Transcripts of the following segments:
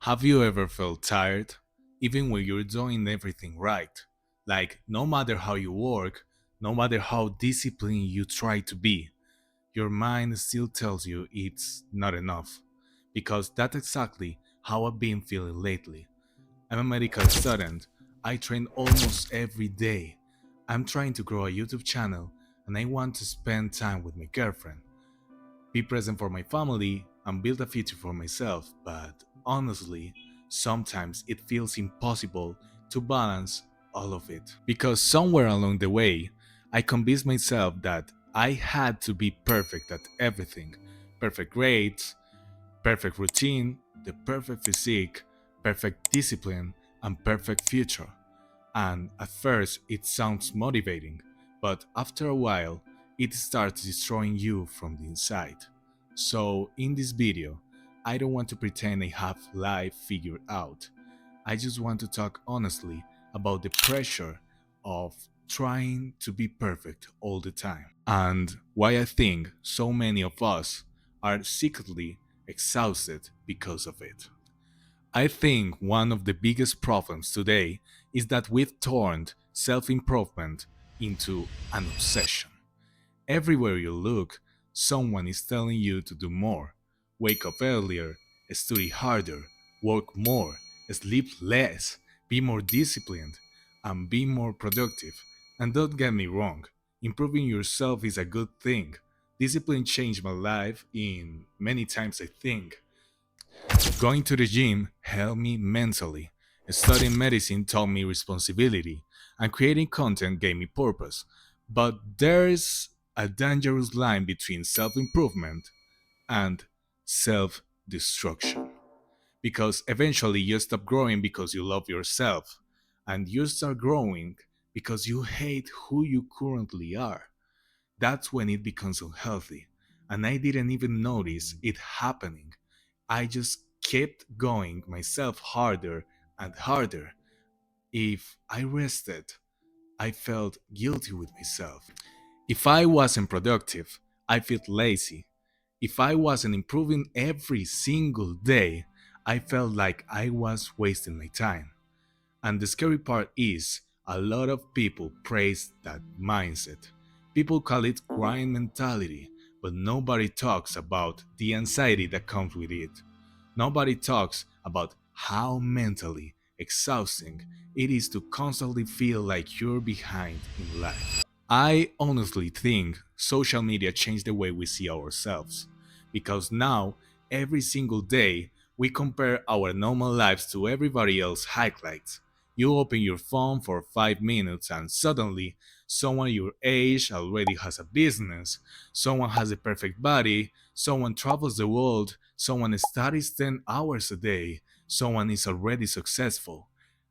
Have you ever felt tired, even when you're doing everything right? Like, no matter how you work, no matter how disciplined you try to be, your mind still tells you it's not enough. Because that's exactly how I've been feeling lately. I'm a medical student. I train almost every day. I'm trying to grow a YouTube channel and I want to spend time with my girlfriend, be present for my family, and build a future for myself, but honestly, sometimes it feels impossible to balance all of it. Because somewhere along the way, I convinced myself that I had to be perfect at everything: perfect grades, perfect routine, the perfect physique, perfect discipline, and perfect future. And at first, it sounds motivating, but after a while, it starts destroying you from the inside. So, in this video, I don't want to pretend I have life figured out. I just want to talk honestly about the pressure of trying to be perfect all the time, and why I think so many of us are secretly exhausted because of it. I think one of the biggest problems today is that we've turned self improvement into an obsession. Everywhere you look, someone is telling you to do more, wake up earlier, study harder, work more, sleep less, be more disciplined, and be more productive. And don't get me wrong, improving yourself is a good thing. Discipline changed my life in many times, I think. Going to the gym helped me mentally. Studying medicine taught me responsibility, and creating content gave me purpose. But there's a dangerous line between self improvement and self destruction. Because eventually you stop growing because you love yourself, and you start growing because you hate who you currently are. That's when it becomes unhealthy. And I didn't even notice it happening. I just kept going myself harder and harder. If I rested, I felt guilty with myself. If I wasn't productive, I felt lazy. If I wasn't improving every single day, I felt like I was wasting my time. And the scary part is, a lot of people praise that mindset. People call it grind mentality, but nobody talks about the anxiety that comes with it. Nobody talks about how mentally exhausting it is to constantly feel like you're behind in life. I honestly think social media changed the way we see ourselves, because now, every single day, we compare our normal lives to everybody else's highlights. You open your phone for 5 minutes and suddenly someone your age already has a business, someone has a perfect body, someone travels the world, someone studies 10 hours a day, someone is already successful.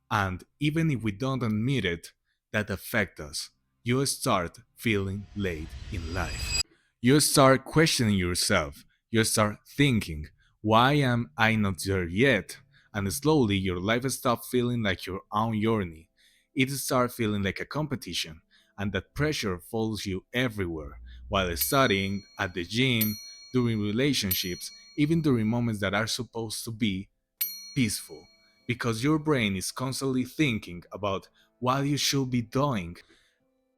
And even if we don't admit it, that affects us. You start feeling late in life. You start questioning yourself. You start thinking, why am I not there yet? And slowly your life stops feeling like your own journey. It starts feeling like a competition, and that pressure follows you everywhere, while studying, at the gym, during relationships, even during moments that are supposed to be peaceful, because your brain is constantly thinking about what you should be doing.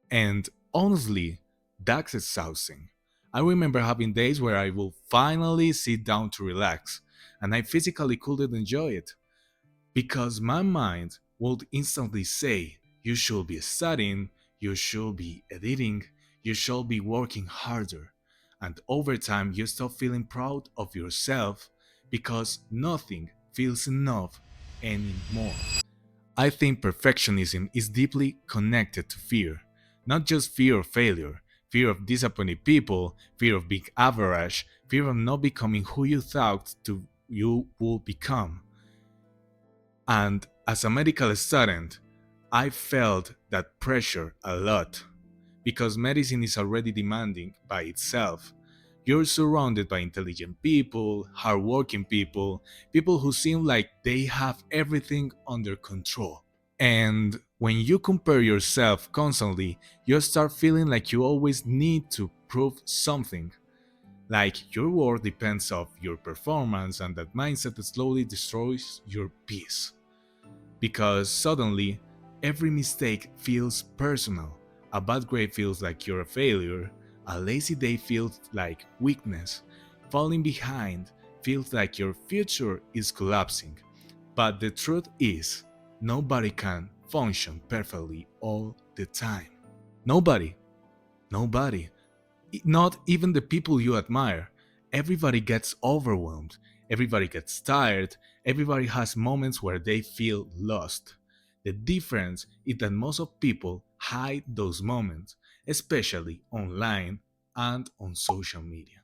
And honestly, that's exhausting. I remember having days where I will finally sit down to relax, and I physically couldn't enjoy it because my mind would instantly say, you should be studying, you should be editing, you should be working harder. And over time, you stop feeling proud of yourself because nothing feels enough anymore. I think perfectionism is deeply connected to fear, not just fear of failure, fear of disappointing people, fear of being average, fear of not becoming who you thought you would become. And as a medical student, I felt that pressure a lot because medicine is already demanding by itself. You're surrounded by intelligent people, hardworking people, people who seem like they have everything under control. And when you compare yourself constantly, you start feeling like you always need to prove something. Like your worth depends of your performance, and that mindset slowly destroys your peace. Because suddenly, every mistake feels personal. A bad grade feels like you're a failure. A lazy day feels like weakness. Falling behind feels like your future is collapsing. But the truth is, nobody can function perfectly all the time. Nobody. Nobody. Not even the people you admire. Everybody gets overwhelmed. Everybody gets tired. Everybody has moments where they feel lost. The difference is that most of people hide those moments, especially online and on social media.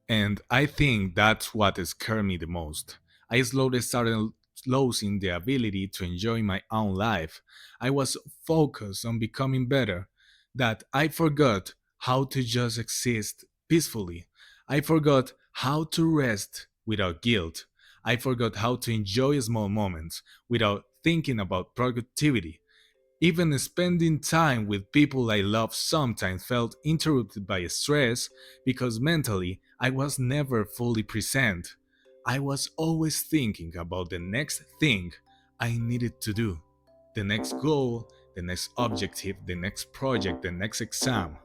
And I think that's what scared me the most. I slowly started losing the ability to enjoy my own life. I was focused on becoming better that I forgot how to just exist peacefully. I forgot how to rest without guilt. I forgot how to enjoy small moments without thinking about productivity. Even spending time with people I love sometimes felt interrupted by stress because mentally I was never fully present. I was always thinking about the next thing I needed to do, the next goal, the next objective, the next project, the next exam.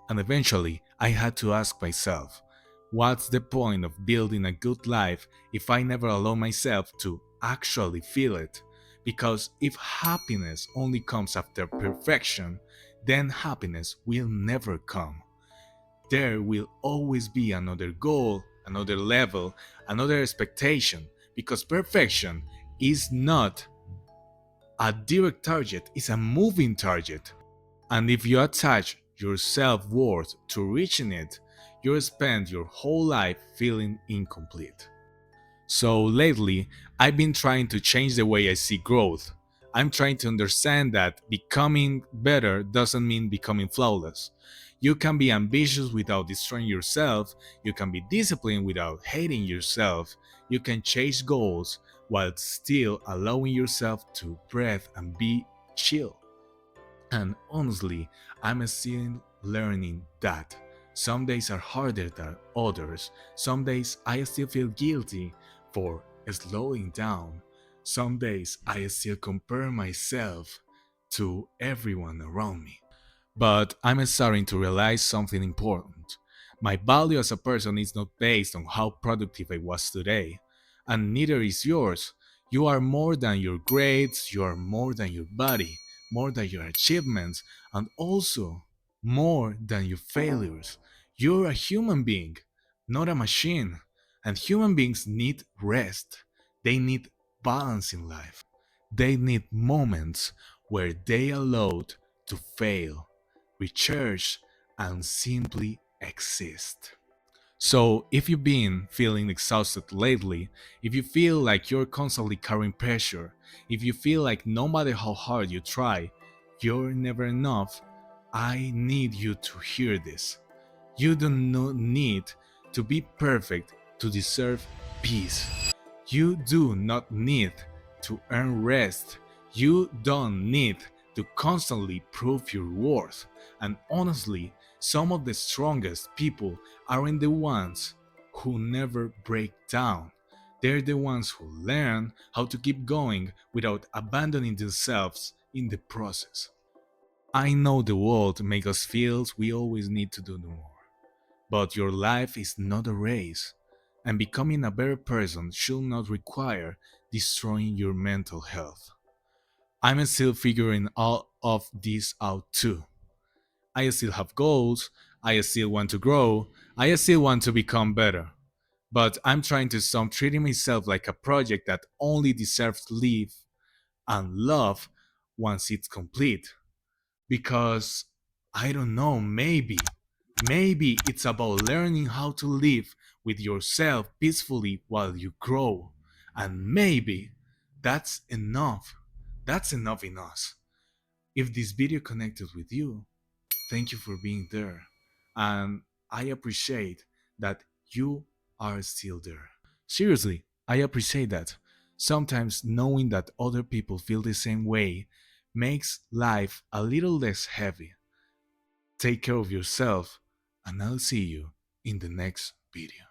And eventually, I had to ask myself, what's the point of building a good life if I never allow myself to actually feel it? Because if happiness only comes after perfection, then happiness will never come. There will always be another goal, another level, another expectation, because perfection is not a direct target, it's a moving target. And if you attach your self worth to reaching it, you'll spend your whole life feeling incomplete. So lately, I've been trying to change the way I see growth. I'm trying to understand that becoming better doesn't mean becoming flawless. You can be ambitious without destroying yourself, you can be disciplined without hating yourself, you can chase goals while still allowing yourself to breathe and be chill. And honestly, I'm still learning that. Some days are harder than others. Some days I still feel guilty for slowing down. Some days I still compare myself to everyone around me. But I'm starting to realize something important. My value as a person is not based on how productive I was today, and neither is yours. You are more than your grades, you are more than your body, more than your achievements, and also more than your failures. You're a human being, not a machine. And human beings need rest. They need balance in life. They need moments where they allowed to fail, recharge, and simply exist. So, if you've been feeling exhausted lately, if you feel like you're constantly carrying pressure, if you feel like no matter how hard you try, you're never enough, I need you to hear this. You do not need to be perfect to deserve peace. You do not need to earn rest. You don't need to constantly prove your worth. And honestly, some of the strongest people aren't the ones who never break down. They're the ones who learn how to keep going without abandoning themselves in the process. I know the world makes us feel we always need to do more. But your life is not a race, and becoming a better person should not require destroying your mental health. I'm still figuring all of this out too. I still have goals, I still want to grow, I still want to become better. But I'm trying to stop treating myself like a project that only deserves live and love once it's complete. Because I don't know, maybe it's about learning how to live with yourself peacefully while you grow. And maybe that's enough. That's enough in us. If this video connected with you, thank you for being there. And I appreciate that you are still there. Seriously, I appreciate that. Sometimes knowing that other people feel the same way makes life a little less heavy. Take care of yourself, and I'll see you in the next video.